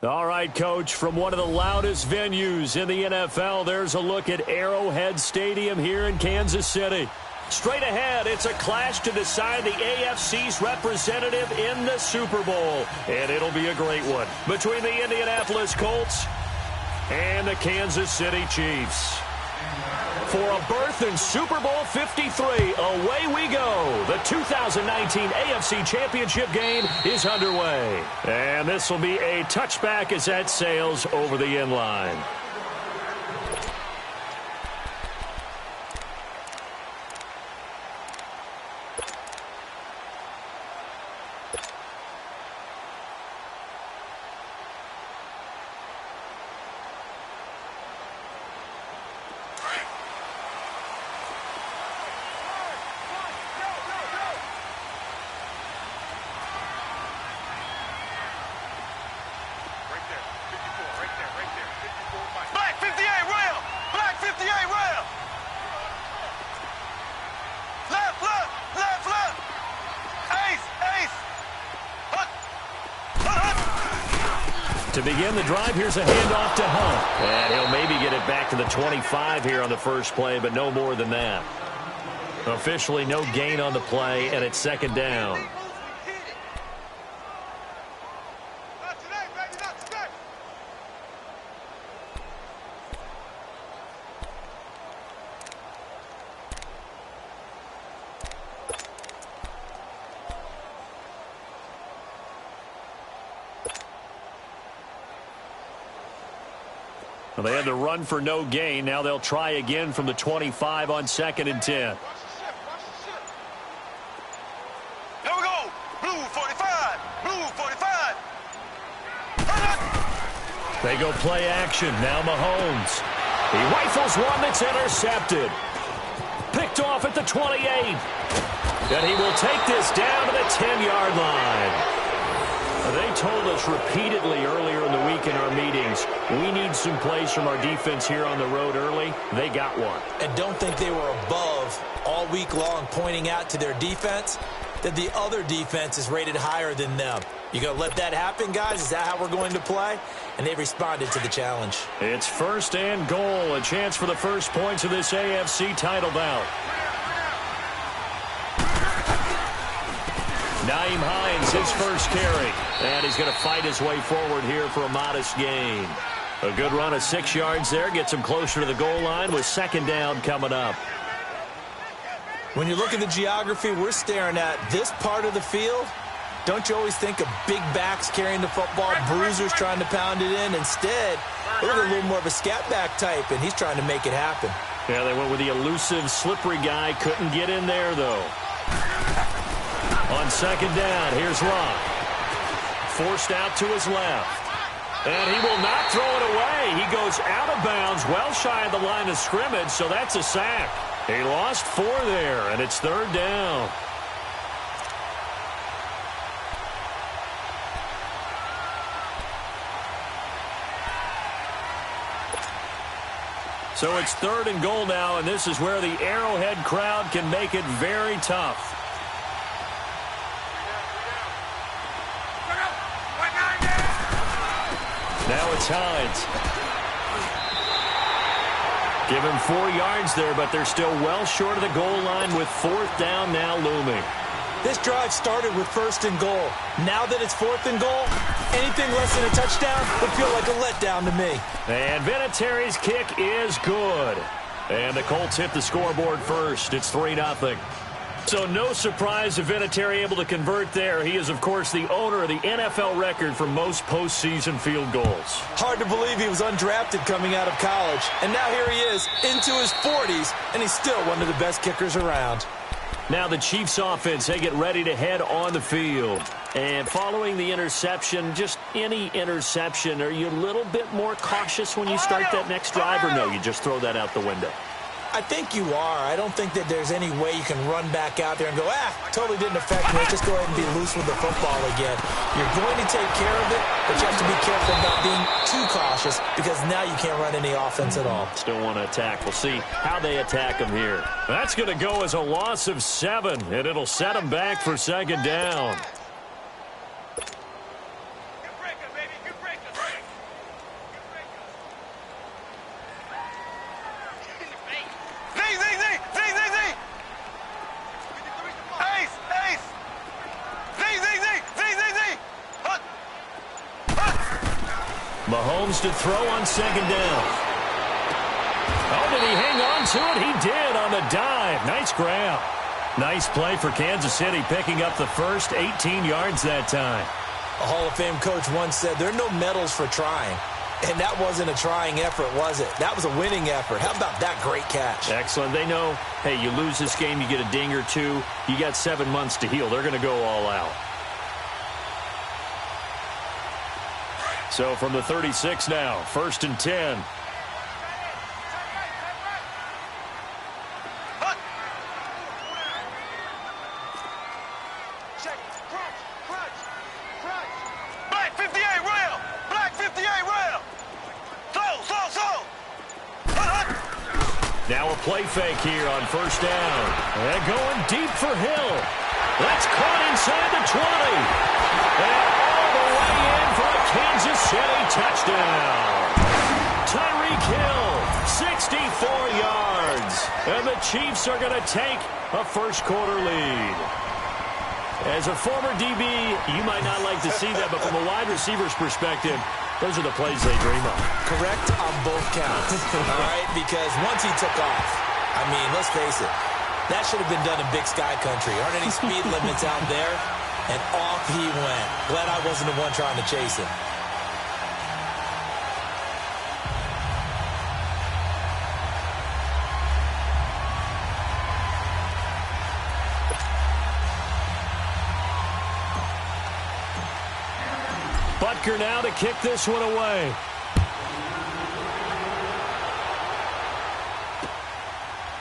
All right, Coach, from one of the loudest venues in the NFL, there's a look at Arrowhead Stadium here in Kansas City. Straight ahead, it's a clash to decide the AFC's representative in the Super Bowl. And it'll be a great one between the Indianapolis Colts and the Kansas City Chiefs. For a berth in Super Bowl 53, away we go. The 2019 AFC Championship game is underway. And this will be a touchback as that sails over the end line. To begin the drive, here's a handoff to Hunt. And he'll maybe get it back to the 25 here on the first play, but no more than that. Officially no gain on the play, and it's second down. Well, they had to run for no gain. Now they'll try again from the 25 on 2nd and 10. Here we go. Blue 45. Blue 45. They go play action. Now Mahomes. He rifles one that's intercepted. Picked off at the 28. And he will take this down to the 10-yard line. They told us repeatedly earlier in the week in our meetings, we need some plays from our defense here on the road early. They got one. And don't think they were above all week long pointing out to their defense that the other defense is rated higher than them. You going to let that happen, guys? Is that how we're going to play? And they responded to the challenge. It's 1st and goal, a chance for the first points of this AFC title bout. Nyheim Hines, his first carry. And he's going to fight his way forward here for a modest gain. A good run of 6 yards there. Gets him closer to the goal line with second down coming up. When you look at the geography we're staring at, this part of the field, don't you always think of big backs carrying the football, bruisers trying to pound it in? Instead, they look a little more of a scat back type, and he's trying to make it happen. Yeah, they went with the elusive, slippery guy. Couldn't get in there, though. On second down, here's Rock. Forced out to his left. And he will not throw it away. He goes out of bounds, well shy of the line of scrimmage, so that's a sack. He lost 4 there, and it's 3rd down. So it's 3rd and goal now, and this is where the Arrowhead crowd can make it very tough. Now it's Hines. Give him 4 yards there, but they're still well short of the goal line with 4th down now looming. This drive started with 1st and goal. Now that it's 4th and goal, anything less than a touchdown would feel like a letdown to me. And Vinatieri's kick is good. And the Colts hit the scoreboard first. It's 3-0. So no surprise if Vinatieri able to convert there. He is, of course, the owner of the NFL record for most postseason field goals. Hard to believe he was undrafted coming out of college. And now here he is into his 40s, and he's still one of the best kickers around. Now the Chiefs offense, they get ready to head on the field. And following the interception, just any interception, are you a little bit more cautious when you start that next drive, or no, you just throw that out the window? I think you are. I don't think that there's any way you can run back out there and go, totally didn't affect me. Let's just go ahead and be loose with the football again. You're going to take care of it, but you have to be careful about being too cautious because now you can't run any offense at all. Still want to attack. We'll see how they attack him here. That's going to go as a loss of 7, and it'll set him back for second down. Mahomes to throw on second down. Oh, did he hang on to it? He did on the dive. Nice grab. Nice play for Kansas City, picking up the first 18 yards that time. A Hall of Fame coach once said, there are no medals for trying. And that wasn't a trying effort, was it? That was a winning effort. How about that great catch? Excellent. They know, hey, you lose this game, you get a ding or two. You got 7 months to heal. They're going to go all out. So from the 36 now, 1st and 10. Black 58 rail! Black 58 rail! Slow! Now a play fake here on 1st down. And going deep for Hill. That's caught inside the 20. And all the way in for a Kansas City touchdown. Tyreek Hill, 64 yards. And the Chiefs are going to take a first-quarter lead. As a former DB, you might not like to see that, but from a wide receiver's perspective, those are the plays they dream of. Correct on both counts, all right? Because once he took off, I mean, let's face it, that should have been done in Big Sky Country. Aren't any speed limits out there? And off he went. Glad I wasn't the one trying to chase him. Butker now to kick this one away.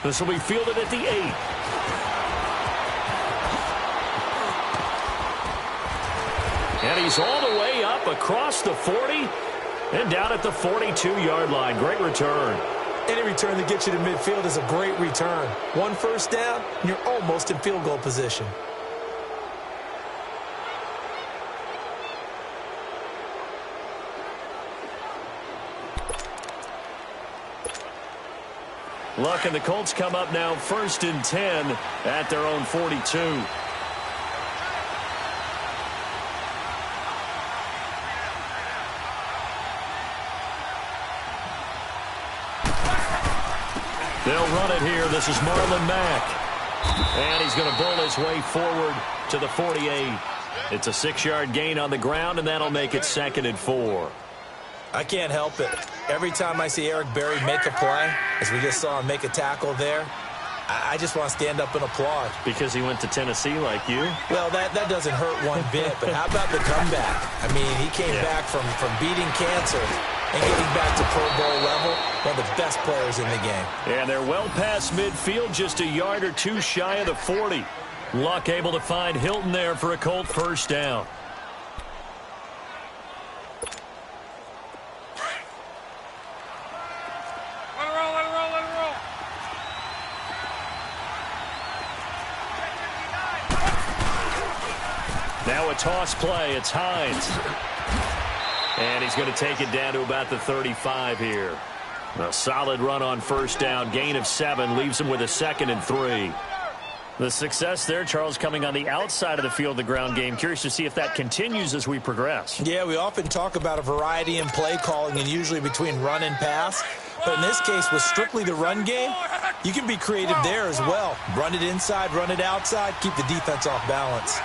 This will be fielded at the 8. And he's all the way up across the 40 and down at the 42-yard line. Great return. Any return that gets you to midfield is a great return. 1 first down, and you're almost in field goal position. Luck and the Colts come up now 1st and 10 at their own 42. They'll run it here. This is Marlon Mack. And he's going to bull his way forward to the 48. It's a 6-yard gain on the ground, and that'll make it 2nd and 4. I can't help it. Every time I see Eric Berry make a play, as we just saw him make a tackle there, I just want to stand up and applaud. Because he went to Tennessee like you? Well, that doesn't hurt one bit, but how about the comeback? I mean, he came back from beating cancer and getting back to Pro Bowl level, one of the best players in the game. And they're well past midfield, just a yard or two shy of the 40. Luck able to find Hilton there for a Colt first down. Now a toss play. It's Hines. And he's going to take it down to about the 35 here. A solid run on first down. Gain of 7 leaves him with a 2nd and 3. The success there, Charles, coming on the outside of the field, the ground game. Curious to see if that continues as we progress. Yeah, we often talk about a variety in play calling and usually between run and pass. But in this case, with strictly the run game, you can be creative there as well. Run it inside, run it outside, keep the defense off balance.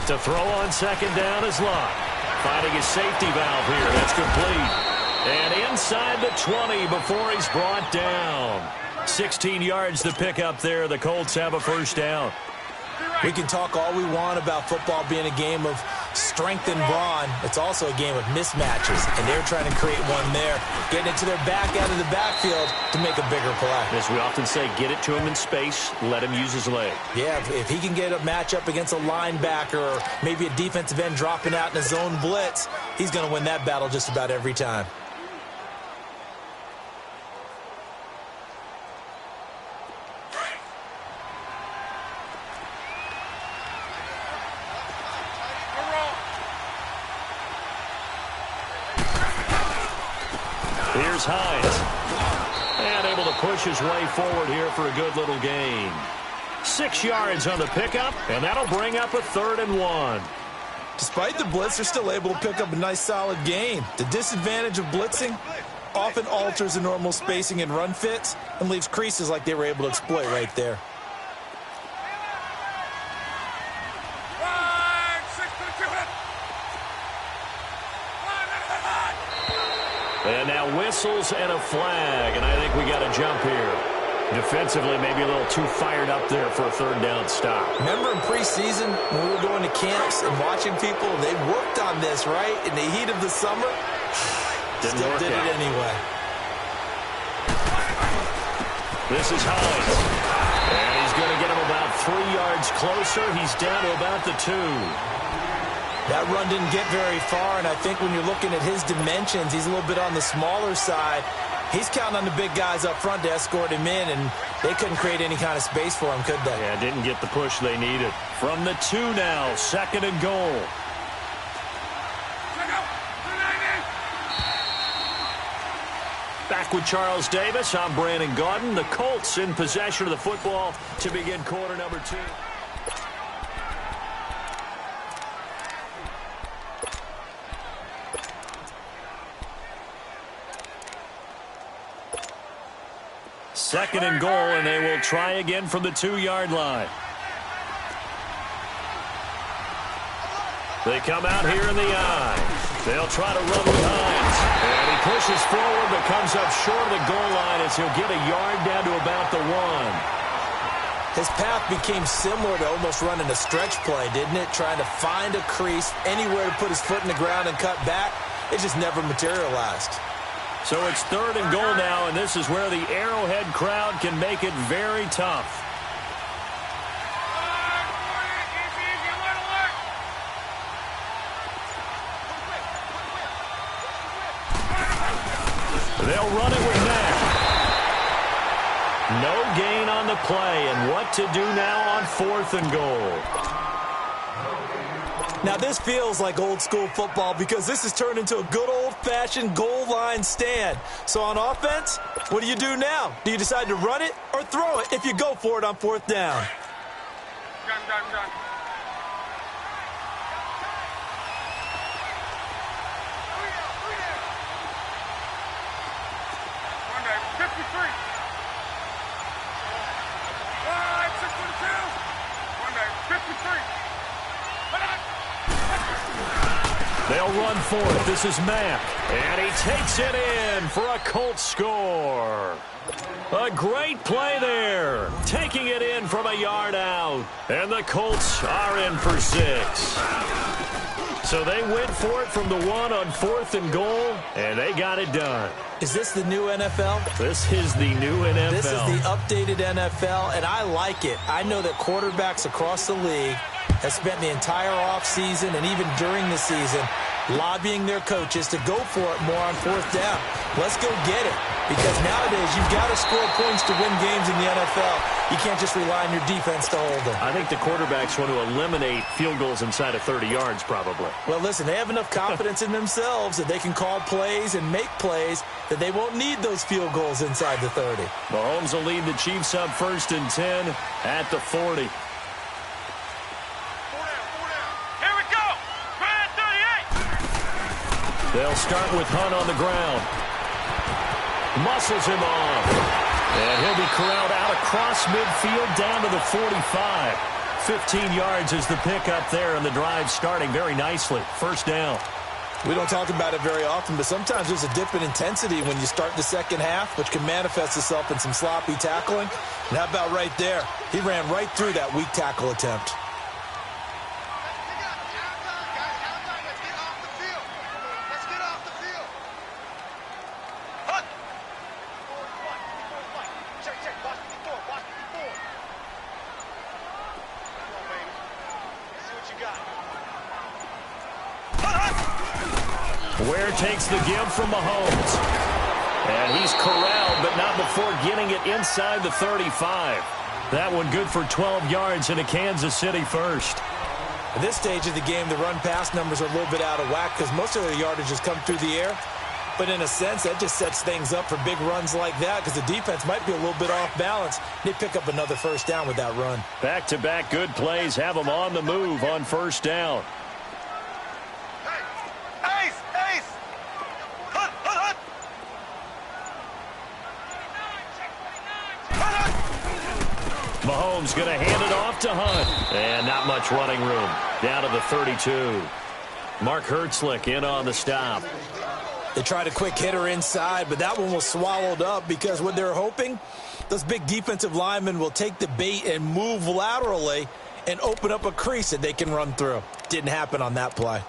To throw on second down is Luck. Finding his safety valve here. That's complete. And inside the 20 before he's brought down. 16 yards to pick up there. The Colts have a first down. We can talk all we want about football being a game of strength and brawn. It's also a game of mismatches, and they're trying to create one there, getting it to their back out of the backfield to make a bigger play. As we often say, get it to him in space, let him use his leg. Yeah, if he can get a matchup against a linebacker or maybe a defensive end dropping out in a zone blitz, he's going to win that battle just about every time. Here's Hines. And able to push his way forward here for a good little gain. 6 yards on the pickup, and that'll bring up a 3rd and 1. Despite the blitz, they're still able to pick up a nice solid gain. The disadvantage of blitzing often alters the normal spacing and run fits and leaves creases like they were able to exploit right there. And now whistles and a flag, and I think we got a jump here. Defensively, maybe a little too fired up there for a third down stop. Remember in preseason when we were going to camps and watching people, they worked on this, right? In the heat of the summer, Still did it anyway. This is Hines. And he's going to get him about 3 yards closer. He's down to about the 2. That run didn't get very far, and I think when you're looking at his dimensions, he's a little bit on the smaller side. He's counting on the big guys up front to escort him in, and they couldn't create any kind of space for him, could they? Yeah, didn't get the push they needed. From the 2 now, 2nd and goal. Back with Charles Davis, I'm Brandon Gaudin. The Colts in possession of the football to begin quarter number 2. Second and goal, and they will try again from the 2-yard line. They come out here in the I. They'll try to run with Hines. And he pushes forward but comes up short of the goal line as he'll get a yard down to about the 1. His path became similar to almost running a stretch play, didn't it? Trying to find a crease, anywhere to put his foot in the ground and cut back. It just never materialized. So it's 3rd and goal now, and this is where the Arrowhead crowd can make it very tough. They'll run it with Mack. No gain on the play, and what to do now on 4th and goal. Now, this feels like old-school football because this has turned into a good old-fashioned goal line stand. So on offense, what do you do now? Do you decide to run it or throw it if you go for it on 4th down? Gun. They'll run for it. This is Mack. And he takes it in for a Colts score. A great play there. Taking it in from a yard out. And the Colts are in for 6. So they went for it from the 1 on 4th and goal, and they got it done. Is this the new NFL? This is the new NFL. This is the updated NFL, and I like it. I know that quarterbacks across the league have spent the entire offseason and even during the season lobbying their coaches to go for it more on 4th down. Let's go get it. Because nowadays, you've got to score points to win games in the NFL. You can't just rely on your defense to hold them. I think the quarterbacks want to eliminate field goals inside of 30 yards, probably. Well, listen, they have enough confidence in themselves that they can call plays and make plays that they won't need those field goals inside the 30. Mahomes will lead the Chiefs up 1st and 10 at the 40. They'll start with Hunt on the ground. Muscles him off. And he'll be corralled out across midfield down to the 45. 15 yards is the pickup there, and the drive starting very nicely. 1st down. We don't talk about it very often, but sometimes there's a dip in intensity when you start the second half, which can manifest itself in some sloppy tackling. And how about right there? He ran right through that weak tackle attempt. Ware takes the give from Mahomes. And he's corralled, but not before getting it inside the 35. That one good for 12 yards into Kansas City 1st. At this stage of the game, the run-pass numbers are a little bit out of whack because most of their yardage has come through the air. But in a sense, that just sets things up for big runs like that because the defense might be a little bit off balance. They pick up another 1st down with that run. Back-to-back good plays have them on the move on 1st down. Mahomes going to hand it off to Hunt. And not much running room. Down to the 32. Mark Hertzlick in on the stop. They tried a quick hitter inside, but that one was swallowed up because what they're hoping, those big defensive linemen will take the bait and move laterally and open up a crease that they can run through. Didn't happen on that play.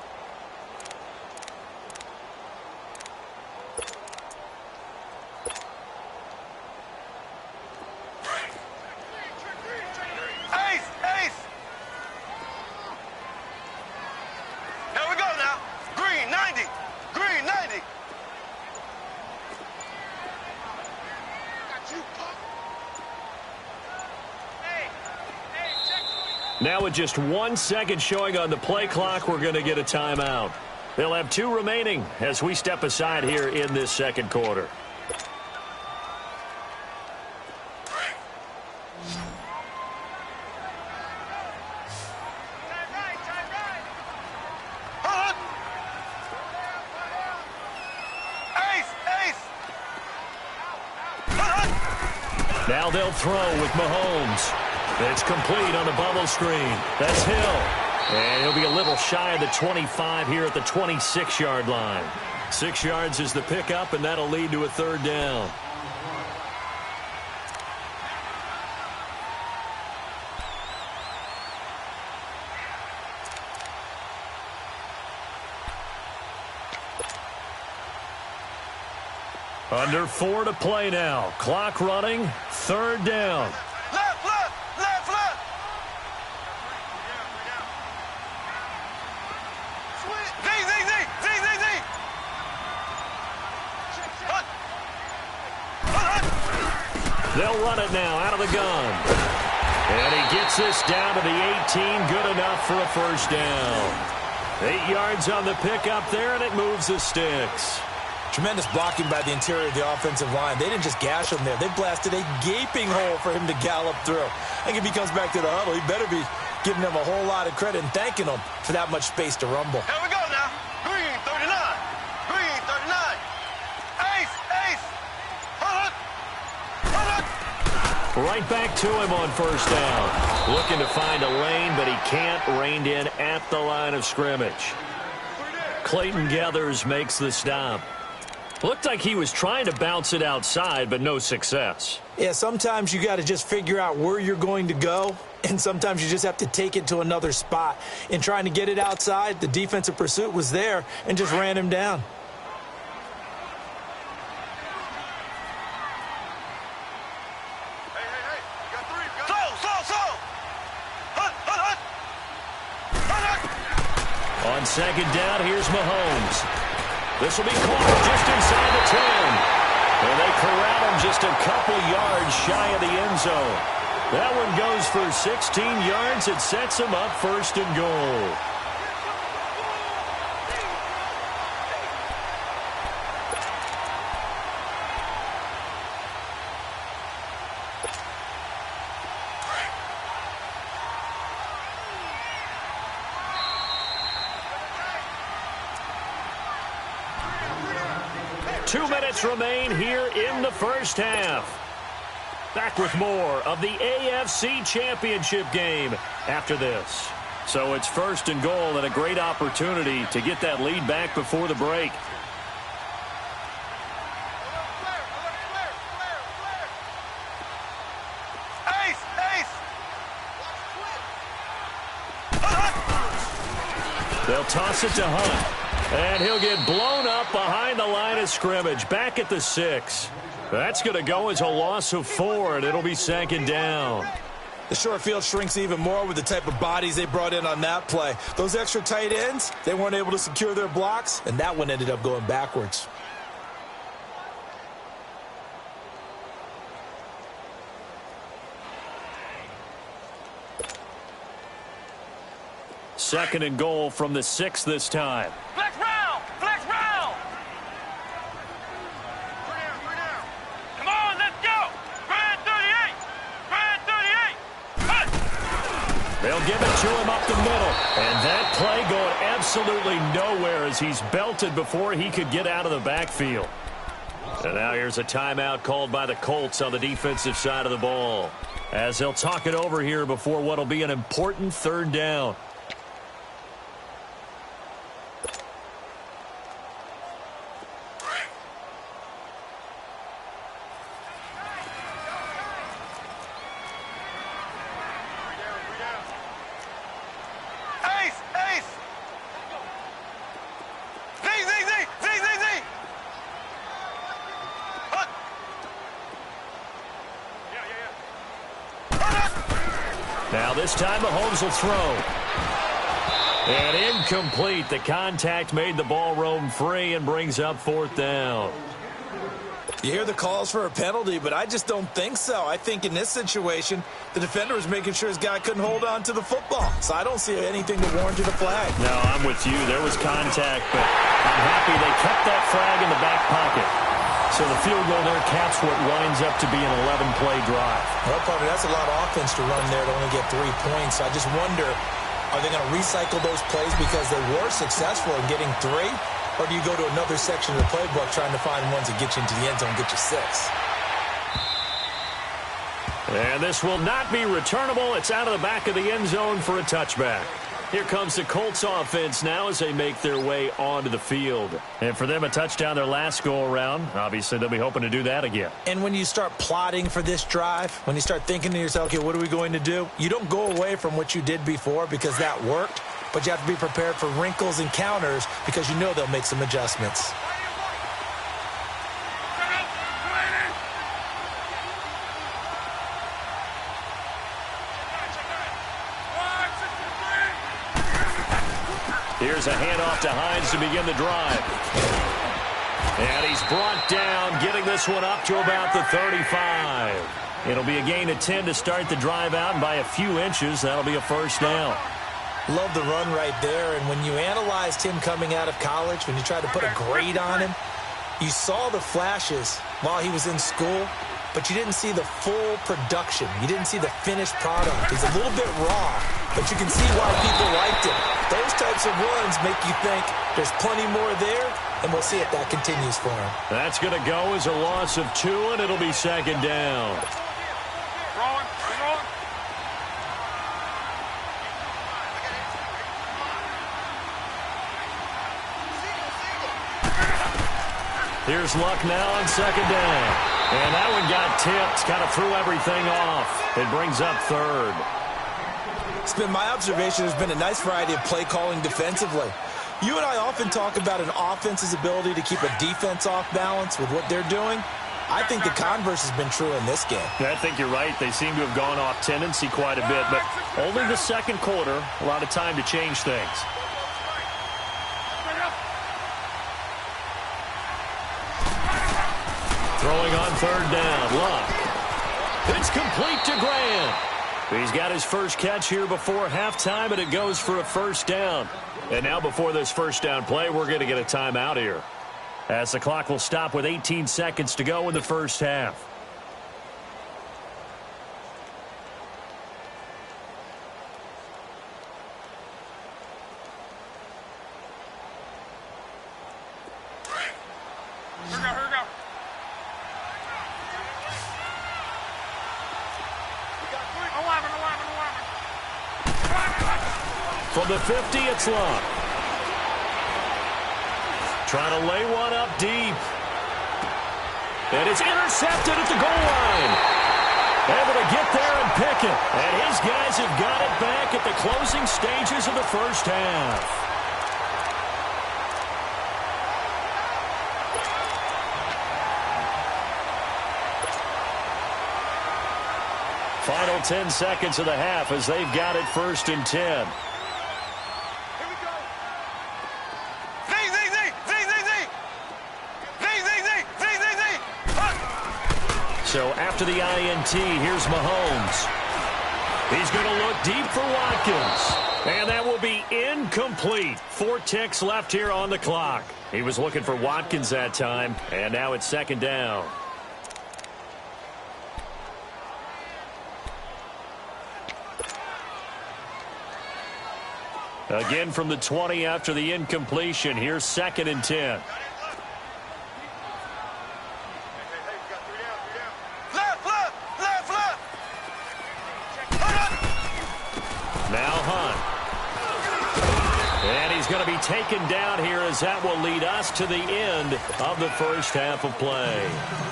Now with just 1 second showing on the play clock, we're going to get a timeout. They'll have 2 remaining as we step aside here in this second quarter. Now they'll throw with Mahomes. It's complete on the bubble screen. That's Hill. And he'll be a little shy of the 25 here at the 26-yard line. 6 yards is the pickup, and that'll lead to a third down. Under 4 to play now. Clock running. Third down. They'll run it now out of the gun. And he gets this down to the 18. Good enough for a first down. 8 yards on the pickup there, and it moves the sticks. Tremendous blocking by the interior of the offensive line. They didn't just gash him there. They blasted a gaping hole for him to gallop through. I think if he comes back to the huddle, he better be giving them a whole lot of credit and thanking them for that much space to rumble. Here we go now. Green 39. Green 39. Ace, ace. Hold it. Right back to him on first down. Looking to find a lane, but he can't. Reined in at the line of scrimmage. Clayton Gathers makes the stop. Looked like he was trying to bounce it outside, but no success. Yeah, sometimes you got to just figure out where you're going to go, and sometimes you just have to take it to another spot. In trying to get it outside, the defensive pursuit was there and just ran him down. On second down, here's Mahomes. This will be caught just inside the 10. And they corral him just a couple yards shy of the end zone. That one goes for 16 yards. It sets him up first and goal. Remain here in the first half. Back with more of the AFC Championship game after this. So it's first and goal and a great opportunity to get that lead back before the break. They'll toss it to Hunt. And he'll get blown up behind the line of scrimmage, back at the 6. That's going to go as a loss of 4, and it'll be second down. The short field shrinks even more with the type of bodies they brought in on that play. Those extra tight ends, they weren't able to secure their blocks, and that one ended up going backwards. Second and goal from the 6 this time. Flex round! Flex round! Come on, let's go! Grand 38! Grand 38! Hut! They'll give it to him up the middle. And that play going absolutely nowhere as he's belted before he could get out of the backfield. And now here's a timeout called by the Colts on the defensive side of the ball, as they'll talk it over here before what will be an important third down. Now this time Mahomes will throw. And incomplete. The contact made the ball roam free and brings up fourth down. You hear the calls for a penalty, but I just don't think so. I think in this situation, the defender was making sure his guy couldn't hold on to the football. So I don't see anything to warrant a flag. No, I'm with you. There was contact, but I'm happy they kept that flag in the back pocket. So the field goal there caps what winds up to be an 11-play drive. Well, partner, that's a lot of offense to run there to only get 3 points. I just wonder, are they going to recycle those plays because they were successful in getting 3? Or do you go to another section of the playbook trying to find ones that get you into the end zone and get you 6? And this will not be returnable. It's out of the back of the end zone for a touchback. Here comes the Colts offense now as they make their way onto the field. And for them, a touchdown their last go-around. Obviously, they'll be hoping to do that again. And when you start plotting for this drive, when you start thinking to yourself, okay, what are we going to do? You don't go away from what you did before because that worked, but you have to be prepared for wrinkles and counters because you know they'll make some adjustments. Here's a handoff to Hines to begin the drive. And he's brought down, getting this one up to about the 35. It'll be a gain of 10 to start the drive out, and by a few inches, that'll be a first down. Love the run right there, and when you analyzed him coming out of college, when you tried to put a grade on him, you saw the flashes while he was in school, but you didn't see the full production. You didn't see the finished product. He's a little bit raw, but you can see why people liked him. Those types of runs make you think there's plenty more there, and we'll see if that continues for him. That's going to go as a loss of 2, and it'll be second down. Here's Luck now on second down. And that one got tipped, kind of threw everything off. It brings up third. It's been my observation there's been a nice variety of play calling defensively. You and I often talk about an offense's ability to keep a defense off balance with what they're doing. I think the converse has been true in this game. I think you're right. They seem to have gone off tendency quite a bit, but only the second quarter, a lot of time to change things. Throwing on third down, Luck. It's complete to Grant. He's got his first catch here before halftime, and it goes for a first down. And now before this first down play, we're going to get a timeout here, as the clock will stop with 18 seconds to go in the first half. From the 50, it's Luck. Trying to lay one up deep. And it's intercepted at the goal line. Able to get there and pick it. And his guys have got it back at the closing stages of the first half. Final 10 seconds of the half as they've got it first and 10. So after the INT, here's Mahomes. He's going to look deep for Watkins. And that will be incomplete. 4 ticks left here on the clock. He was looking for Watkins that time, and now it's second down. Again from the 20 after the incompletion. Here's second and 10. he's going to be taken down here as that will lead us to the end of the first half of play.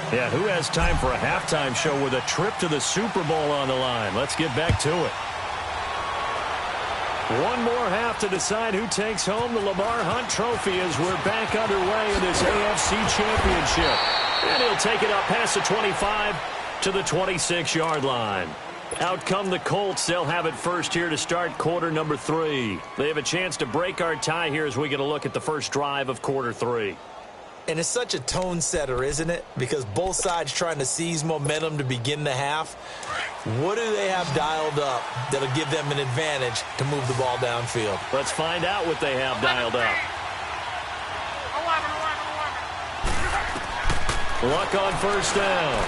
Yeah, who has time for a halftime show with a trip to the Super Bowl on the line? Let's get back to it. One more half to decide who takes home the Lamar Hunt Trophy as we're back underway in this AFC Championship. And he'll take it up past the 25 to the 26-yard line. Out come the Colts. They'll have it first here to start quarter number 3. They have a chance to break our tie here as we get a look at the first drive of quarter 3. And it's such a tone setter, isn't it? Because both sides trying to seize momentum to begin the half. What do they have dialed up that'll give them an advantage to move the ball downfield? Let's find out what they have dialed up. Luck on first down.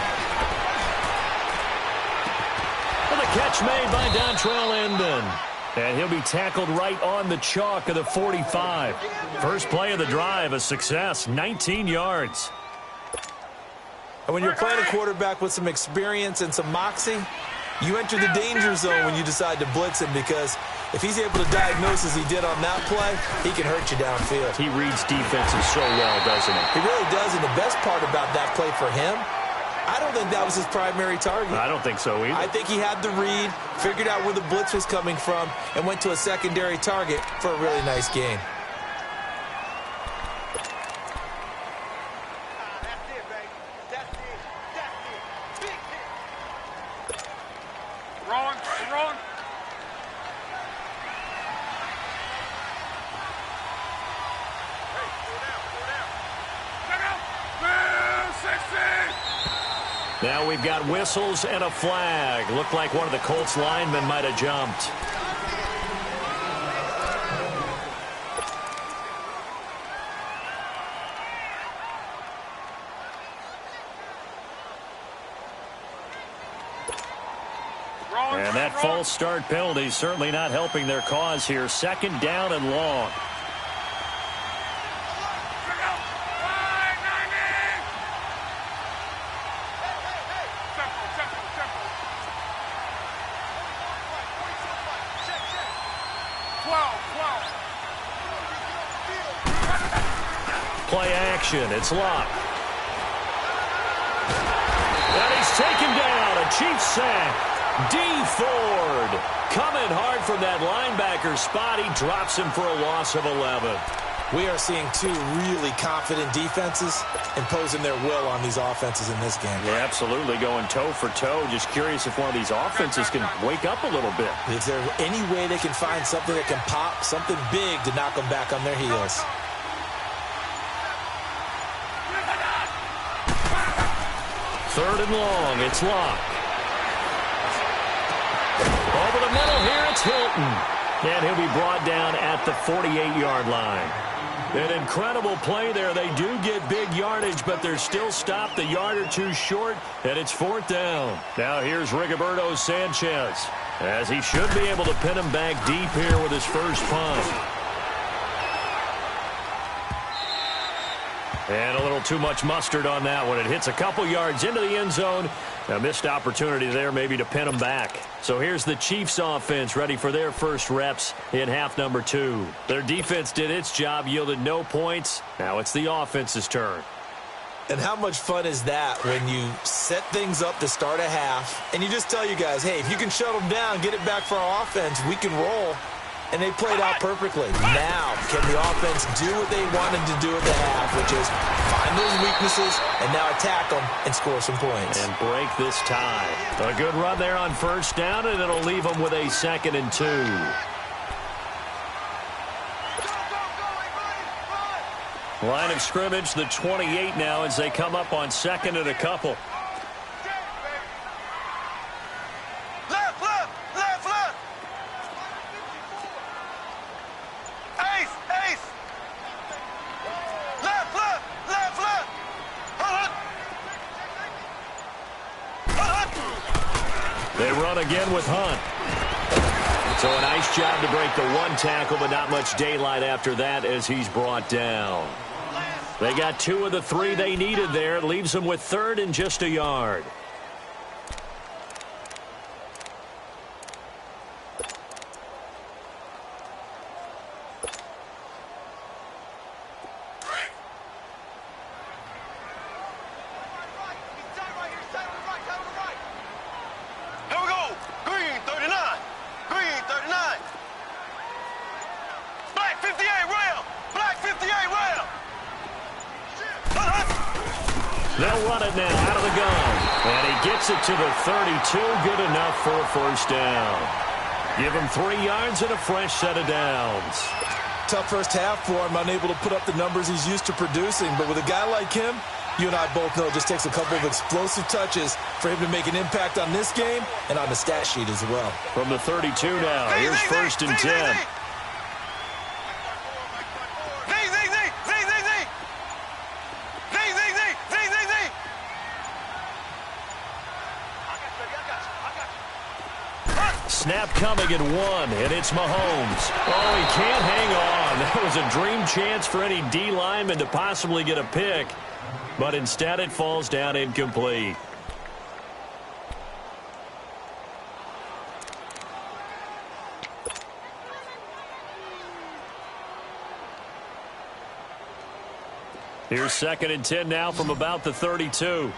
Well, the catch made by Dontrell Inman. And he'll be tackled right on the chalk of the 45. First play of the drive, a success, 19 yards. And when you're playing a quarterback with some experience and some moxie, you enter the danger zone when you decide to blitz him, because if he's able to diagnose as he did on that play, he can hurt you downfield. He reads defenses so well, doesn't he? He really does, and the best part about that play for him, I don't think that was his primary target. I don't think so either. I think he had the read, figured out where the blitz was coming from, and went to a secondary target for a really nice gain. That's it, baby. That's it. That's it. Big hit. Throwing. Hey, slow down. Check out. 60. Now we've got whistles and a flag. Looked like one of the Colts linemen might have jumped. And that false start penalty certainly not helping their cause here. Second down and long. Play action. It's Locke. And he's taken down. A Chiefs sack. D. Ford coming hard from that linebacker spot. He drops him for a loss of 11. We are seeing two really confident defenses imposing their will on these offenses in this game. Yeah, absolutely, going toe for toe. Just curious if one of these offenses can wake up a little bit. Is there any way they can find something that can pop, something big to knock them back on their heels? Third and long, it's Locke. Over the middle here, it's Hilton. And he'll be brought down at the 48-yard line. An incredible play there. They do get big yardage, but they're still stopped a yard or two short, and it's fourth down. Now here's Rigoberto Sanchez, as he should be able to pin him back deep here with his first punt. And a little too much mustard on that one. It hits a couple yards into the end zone. A missed opportunity there maybe to pin them back. So here's the Chiefs offense ready for their first reps in half number 2. Their defense did its job, yielded no points. Now it's the offense's turn. And how much fun is that when you set things up to start a half and you just tell you guys, hey, if you can shut them down, get it back for our offense, we can roll. And they played out perfectly. Now, can the offense do what they wanted to do at the half, which is find those weaknesses and now attack them and score some points. And break this tie. A good run there on first down, and it'll leave them with a 2nd and 2. Line of scrimmage, the 28 now as they come up on 2nd and a couple. They run again with Hunt. So a nice job to break the one tackle, but not much daylight after that as he's brought down. They got 2 of the 3 they needed there. It leaves them with 3rd and just a yard. They'll run it now out of the gun. And he gets it to the 32. Good enough for a first down. Give him 3 yards and a fresh set of downs. Tough first half for him, unable to put up the numbers he's used to producing. But with a guy like him, you and I both know it just takes a couple of explosive touches for him to make an impact on this game and on the stat sheet as well. From the 32 now, here's first and 10. Snap coming at 1, and it's Mahomes. Oh, he can't hang on. That was a dream chance for any D lineman to possibly get a pick, but instead it falls down incomplete. Here's second and 10 now from about the 32.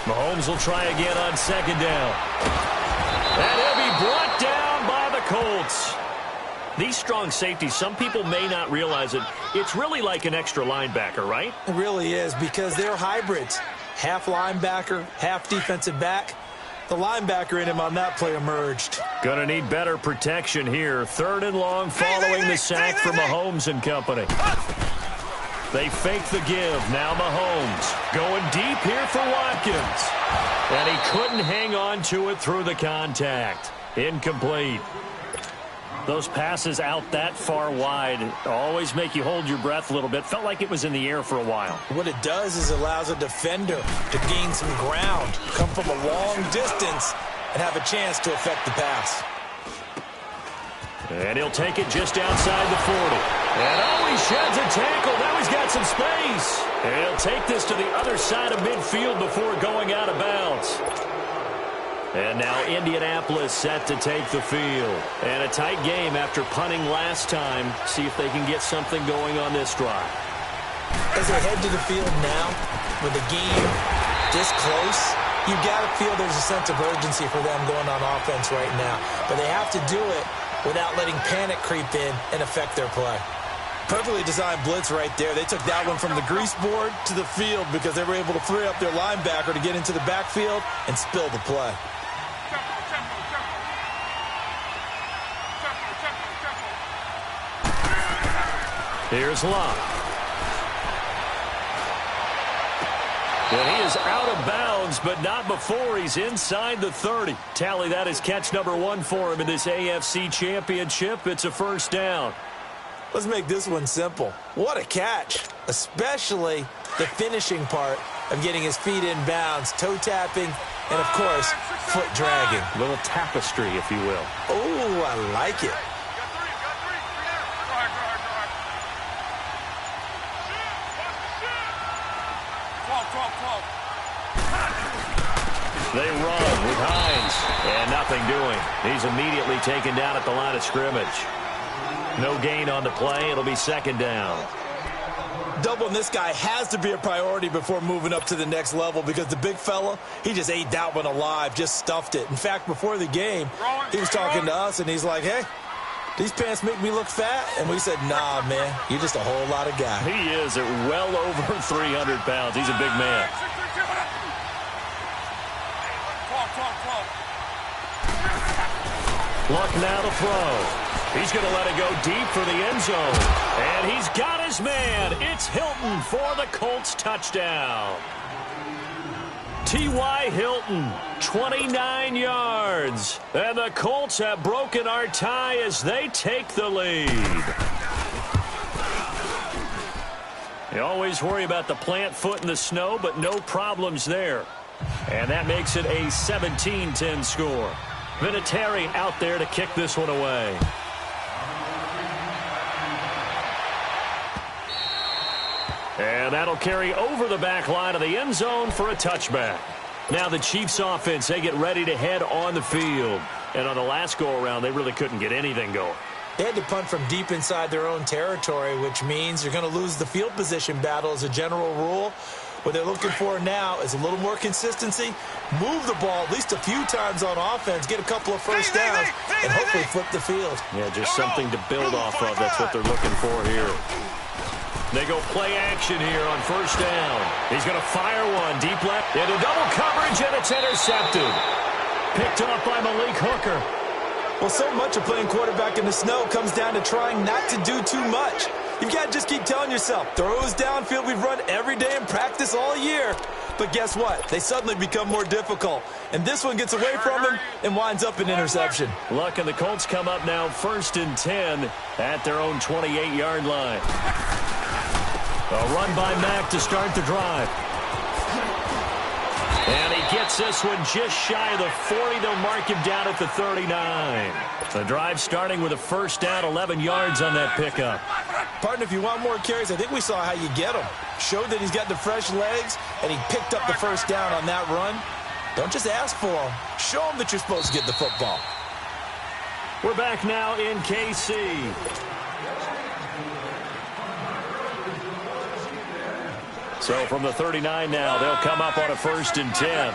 Mahomes will try again on second down. And he'll be brought down by the Colts. These strong safeties, some people may not realize it. It's really like an extra linebacker, right? It really is, because they're hybrids. Half linebacker, half defensive back. The linebacker in him on that play emerged. Gonna need better protection here. 3rd and long following the sack from Mahomes and company. They fake the give. Now Mahomes going deep here for Watkins. And he couldn't hang on to it through the contact. Incomplete. Those passes out that far wide always make you hold your breath a little bit. Felt like it was in the air for a while. What it does is it allows a defender to gain some ground, come from a long distance, and have a chance to affect the pass. And he'll take it just outside the 40. And oh, he sheds a tackle. Now he's got some space. And he'll take this to the other side of midfield before going out of bounds. And now Indianapolis set to take the field. And a tight game after punting last time. See if they can get something going on this drive. As they head to the field now, with the game this close, you've got to feel there's a sense of urgency for them going on offense right now. But they have to do it without letting panic creep in and affect their play. Perfectly designed blitz right there. They took that one from the grease board to the field because they were able to free up their linebacker to get into the backfield and spill the play. Here's Locke. And he is out of bounds, but not before he's inside the 30. Tally, that is catch number 1 for him in this AFC Championship. It's a first down. Let's make this one simple. What a catch, especially the finishing part of getting his feet in bounds, toe tapping, and, of course, foot dragging. A little tapestry, if you will. Oh, I like it. They run with Hines, and nothing doing. He's immediately taken down at the line of scrimmage. No gain on the play. It'll be second down. Doubling this guy has to be a priority before moving up to the next level because the big fella, he just ate that one alive, just stuffed it. In fact, before the game, he was talking to us, and he's like, hey, these pants make me look fat? And we said, nah, man, you're just a whole lot of guy. He is at well over 300 pounds. He's a big man. Luck now to throw. He's going to let it go deep for the end zone. And he's got his man. It's Hilton for the Colts touchdown. T.Y. Hilton, 29 yards. And the Colts have broken our tie as they take the lead. You always worry about the plant foot in the snow, but no problems there. And that makes it a 17-10 score. Vinatieri out there to kick this one away. And that'll carry over the back line of the end zone for a touchback. Now the Chiefs offense, they get ready to head on the field. And on the last go-around, they really couldn't get anything going. They had to punt from deep inside their own territory, which means you're going to lose the field position battle as a general rule. What they're looking for now is a little more consistency, move the ball at least a few times on offense, get a couple of first downs, and hopefully flip the field. Yeah, just something to build off of. That's what they're looking for here. They go play action here on first down. He's going to fire one deep left into double coverage, and it's intercepted. Picked up by Malik Hooker. Well, so much of playing quarterback in the snow comes down to trying not to do too much. You've got to just keep telling yourself, throws downfield we've run every day in practice all year. But guess what? They suddenly become more difficult. And this one gets away from him and winds up an interception. Luck and the Colts come up now 1st and 10 at their own 28-yard line. A run by Mack to start the drive. And he gets this one just shy of the 40. They'll mark him down at the 39. The drive starting with a first down, 11 yards on that pickup. Partner, if you want more carries, I think we saw how you get him. Showed that he's got the fresh legs, and he picked up the first down on that run. Don't just ask for him. Show him that you're supposed to get the football. We're back now in KC. So from the 39 now, they'll come up on a 1st and 10.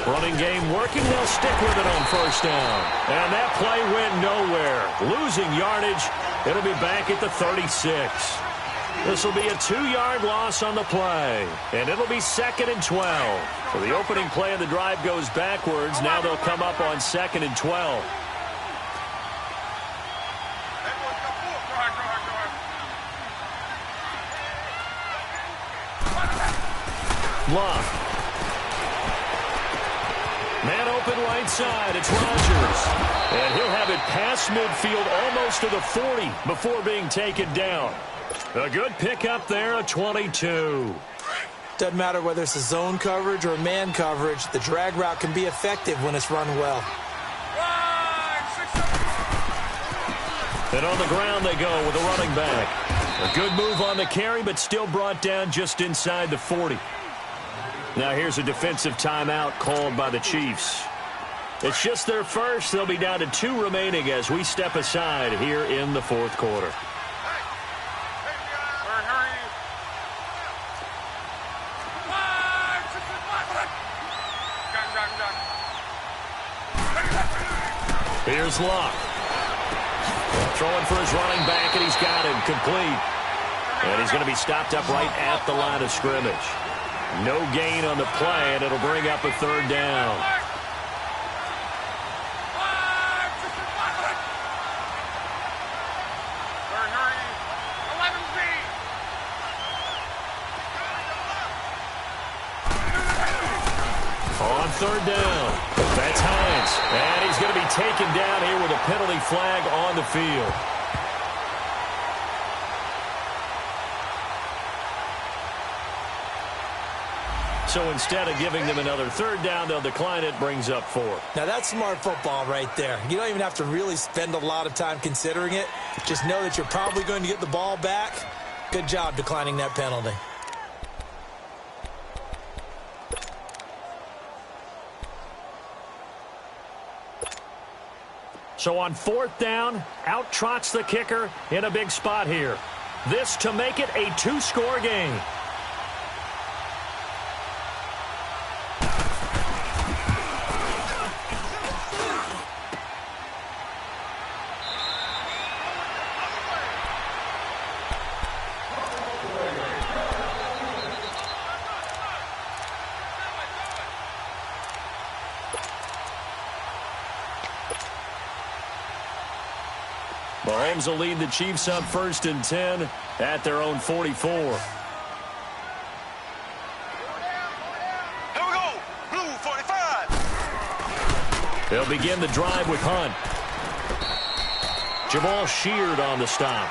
Running game working. They'll stick with it on first down. And that play went nowhere. Losing yardage. It'll be back at the 36. This will be a 2-yard loss on the play. And it'll be 2nd and 12. So the opening play of the drive goes backwards. Now they'll come up on 2nd and 12. Love. Man open right side. It's Rodgers. And he'll have it past midfield almost to the 40 before being taken down. A good pickup there, a 22. Doesn't matter whether it's a zone coverage or man coverage. The drag route can be effective when it's run well. And on the ground they go with a running back. A good move on the carry, but still brought down just inside the 40. Now here's a defensive timeout called by the Chiefs. It's just their first. They'll be down to 2 remaining as we step aside here in the 4th quarter. Here's Luck. Throwing for his running back, and he's got him complete. And he's going to be stopped up right at the line of scrimmage. No gain on the play, and it'll bring up a 3rd down. On 3rd down, that's Hines. And he's going to be taken down here with a penalty flag on the field. So instead of giving them another 3rd down, they'll decline it, brings up 4. Now that's smart football right there. You don't even have to really spend a lot of time considering it. Just know that you're probably going to get the ball back. Good job declining that penalty. So on 4th down, out trots the kicker in a big spot here. This to make it a 2-score game. Mahomes will lead the Chiefs up 1st and 10 at their own 44. Here we go. Blue 45. They'll begin the drive with Hunt. Jamal Sheard on the stop.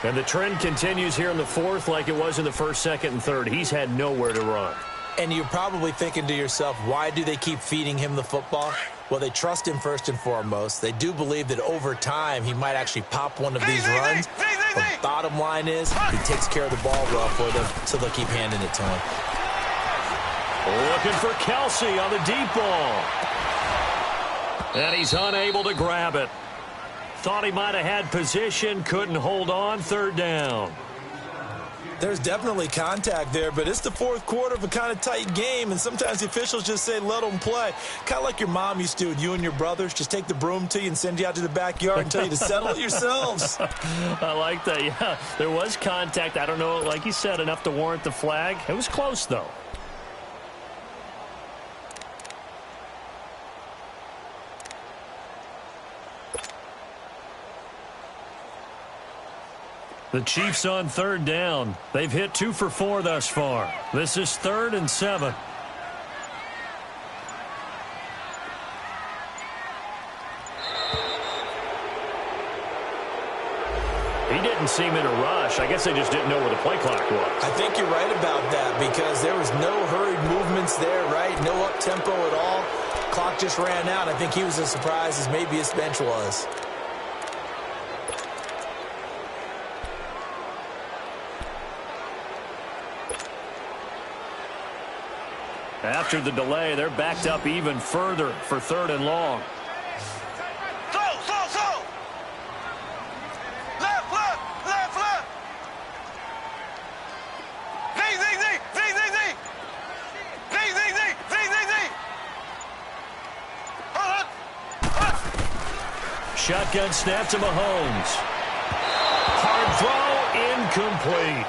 And the trend continues here in the 4th like it was in the 1st, 2nd, and 3rd. He's had nowhere to run. And you're probably thinking to yourself, why do they keep feeding him the football? Well, they trust him first and foremost. They do believe that over time he might actually pop one of these runs. But bottom line is he takes care of the ball well for them, so they'll keep handing it to him. Looking for Kelsey on the deep ball. And he's unable to grab it. Thought he might have had position, couldn't hold on, third down. There's definitely contact there, but it's the fourth quarter of a kind of tight game, and sometimes the officials just say, let them play. Kind of like your mom used to with you and your brothers. Just take the broom to you and send you out to the backyard and tell you to settle it yourselves. I like that, yeah. There was contact. I don't know, like you said, enough to warrant the flag. It was close, though. The Chiefs on third down. They've hit 2 for 4 thus far. This is 3rd and 7. He didn't seem in a rush. I guess they just didn't know where the play clock was. I think you're right about that because there was no hurried movements there, right? No up-tempo at all. Clock just ran out. I think he was as surprised as maybe his bench was. After the delay, they're backed up even further for 3rd and long. Slow. Left. Shotgun snap to Mahomes. Hard throw, incomplete.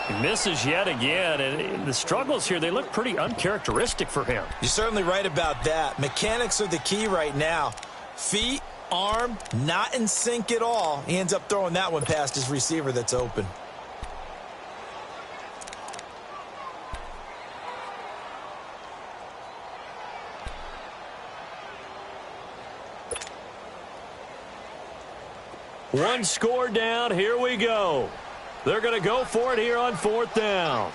He misses yet again, and the struggles here, they look pretty uncharacteristic for him. You're certainly right about that. Mechanics are the key right now. Feet, arm, not in sync at all. He ends up throwing that one past his receiver that's open. One score down, here we go. They're going to go for it here on 4th down.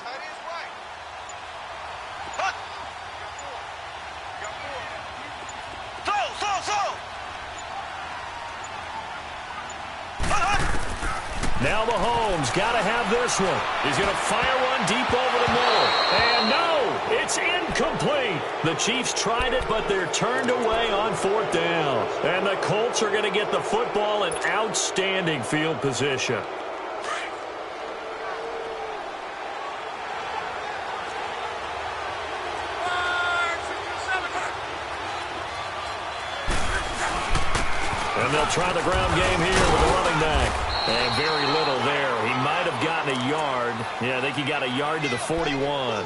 Now Mahomes got to have this one. He's going to fire one deep over the middle. And no, it's incomplete. The Chiefs tried it, but they're turned away on 4th down. And the Colts are going to get the football in outstanding field position. And they'll try the ground game here with a running back. And very little there. He might have gotten a yard. Yeah, I think he got a yard to the 41.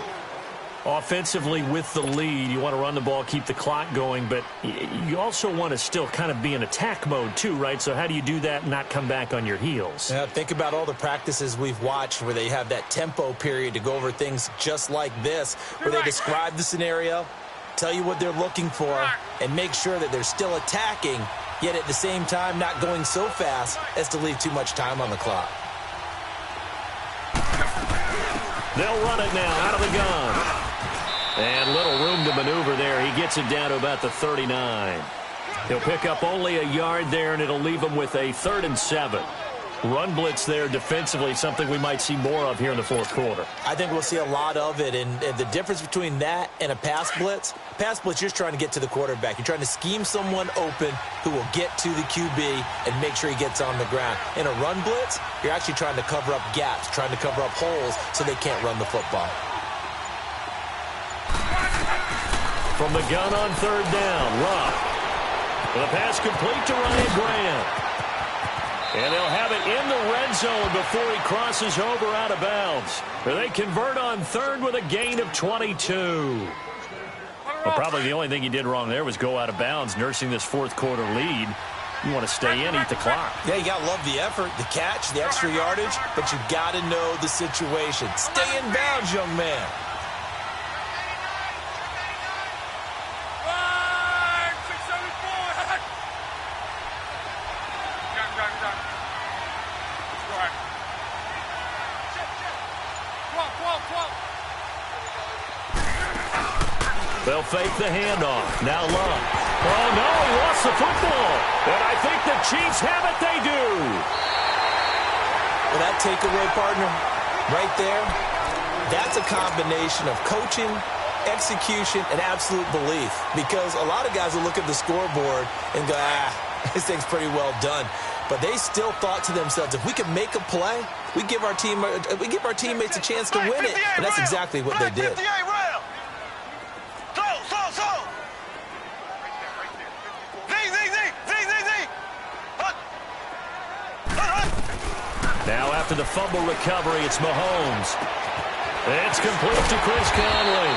Offensively with the lead, you want to run the ball, keep the clock going, but you also want to still kind of be in attack mode too, right? So how do you do that and not come back on your heels? Yeah, think about all the practices we've watched where they have that tempo period to go over things just like this, where they describe the scenario, tell you what they're looking for, and make sure that they're still attacking, yet at the same time not going so fast as to leave too much time on the clock. They'll run it now out of the gun. And little room to maneuver there. He gets it down to about the 39. He'll pick up only a yard there, and it'll leave him with a 3rd and 7. Run blitz there defensively, something we might see more of here in the 4th quarter. I think we'll see a lot of it, and the difference between that and a pass blitz, you're just trying to get to the quarterback. You're trying to scheme someone open who will get to the QB and make sure he gets on the ground. In a run blitz, you're actually trying to cover up gaps, trying to cover up holes so they can't run the football. From the gun on 3rd down, Ruff. The pass complete to Ryan Grant. And they'll have it in the red zone before he crosses over out of bounds. They convert on 3rd with a gain of 22. Well, probably the only thing he did wrong there was go out of bounds, nursing this 4th quarter lead. You want to stay in, eat the clock. Yeah, you got to love the effort, the catch, the extra yardage, but you got to know the situation. Stay in bounds, young man. They'll fake the handoff. Now Love. Oh, no, he lost the football. And I think the Chiefs have it. They do. Well, that takeaway, partner, right there, that's a combination of coaching, execution, and absolute belief. Because a lot of guys will look at the scoreboard and go, This thing's pretty well done. But they still thought to themselves, if we can make a play, we give our teammates a chance to win it. And that's exactly what they did. Now after the fumble recovery, it's Mahomes. It's complete to Chris Conley.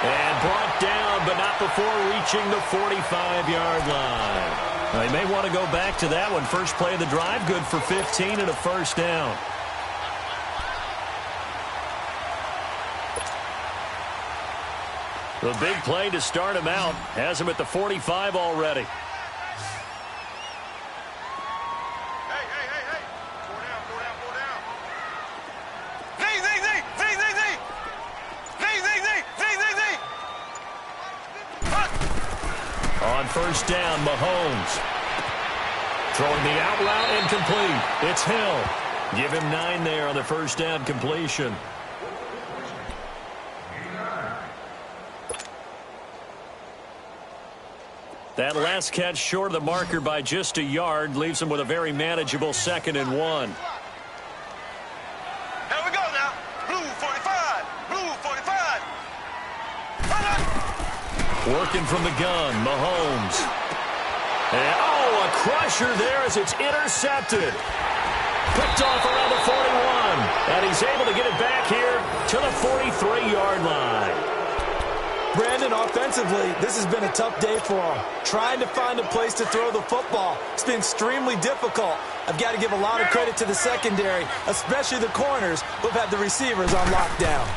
And brought down, but not before reaching the 45-yard line. They may want to go back to that one. First play of the drive, good for 15 and a first down. The big play to start him out has him at the 45 already. On first down, Mahomes. Throwing the out route incomplete. It's Hill. Give him 9 there on the first down completion. That last catch short of the marker by just a yard leaves him with a very manageable 2nd and 1. Here we go now. Blue 45. Blue 45. Working from the gun, Mahomes. And, a crusher there as it's intercepted. Picked off around the 41. And he's able to get it back here to the 43-yard line. Brandon, offensively, this has been a tough day for him. Trying to find a place to throw the football. It's been extremely difficult. I've got to give a lot of credit to the secondary, especially the corners who have had the receivers on lockdown.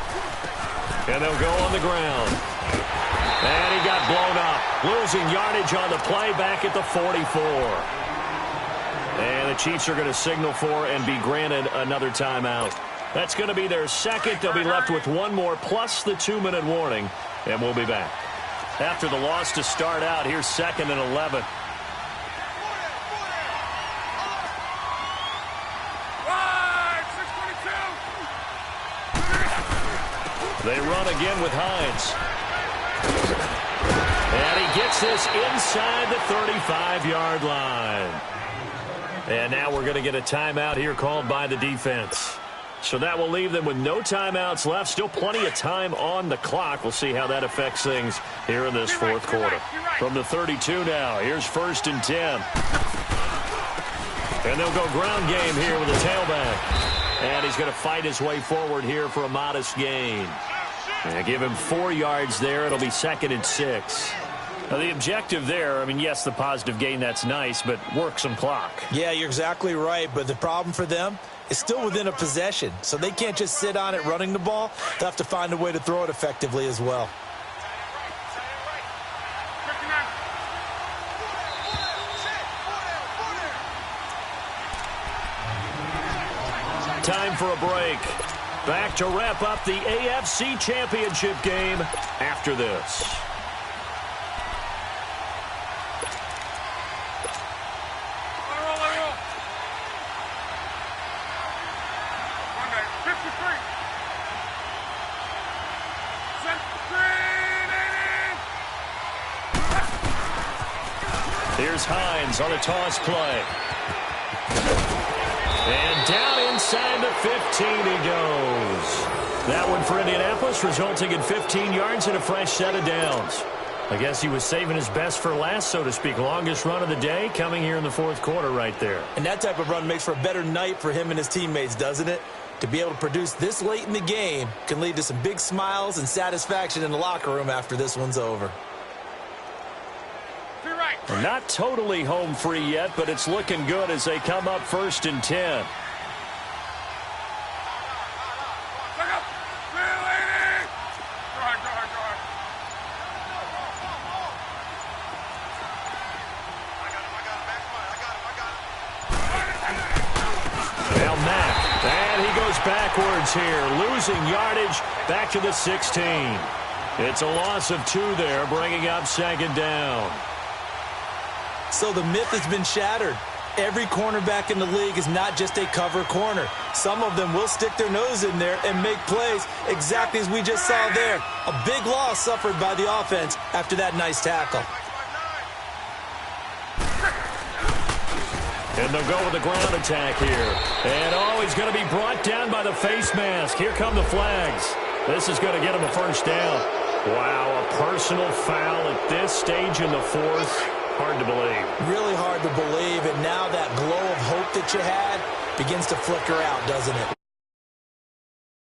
And they'll go on the ground. And he got blown up. Losing yardage on the play back at the 44. And the Chiefs are going to signal for and be granted another timeout. That's going to be their second. They'll be left with one more plus the 2-minute warning. And we'll be back. After the loss to start out, here's 2nd and 11. They run again with Hines. And he gets this inside the 35-yard line. And now we're going to get a timeout here called by the defense. So that will leave them with no timeouts left. Still plenty of time on the clock. We'll see how that affects things here in this fourth quarter. From the 32 now, here's 1st and 10. And they'll go ground game here with a tailback. And he's going to fight his way forward here for a modest gain. And give him 4 yards there. It'll be 2nd and 6. Now, the objective there, I mean, yes, the positive gain, that's nice, but work some clock. Yeah, you're exactly right. But the problem for them is still within a possession. So they can't just sit on it running the ball. They'll have to find a way to throw it effectively as well. Time for a break. Back to wrap up the AFC Championship game after this. Here's Hines on a toss play. And down inside the 15 he goes. That one for Indianapolis, resulting in 15 yards and a fresh set of downs. I guess he was saving his best for last, so to speak. Longest run of the day coming here in the fourth quarter right there. And that type of run makes for a better night for him and his teammates, doesn't it? To be able to produce this late in the game can lead to some big smiles and satisfaction in the locker room after this one's over. Not totally home free yet, but it's looking good as they come up 1st and 10. Now Mack, and he goes backwards here, losing yardage back to the 16. It's a loss of 2 there, bringing up 2nd down. So the myth has been shattered. Every cornerback in the league is not just a cover corner. Some of them will stick their nose in there and make plays exactly as we just saw there. A big loss suffered by the offense after that nice tackle. And they'll go with the ground attack here. And, oh, he's going to be brought down by the face mask. Here come the flags. This is going to get him a first down. Wow, a personal foul at this stage in the fourth. Hard to believe. Really hard to believe, and now that glow of hope that you had begins to flicker out, doesn't it?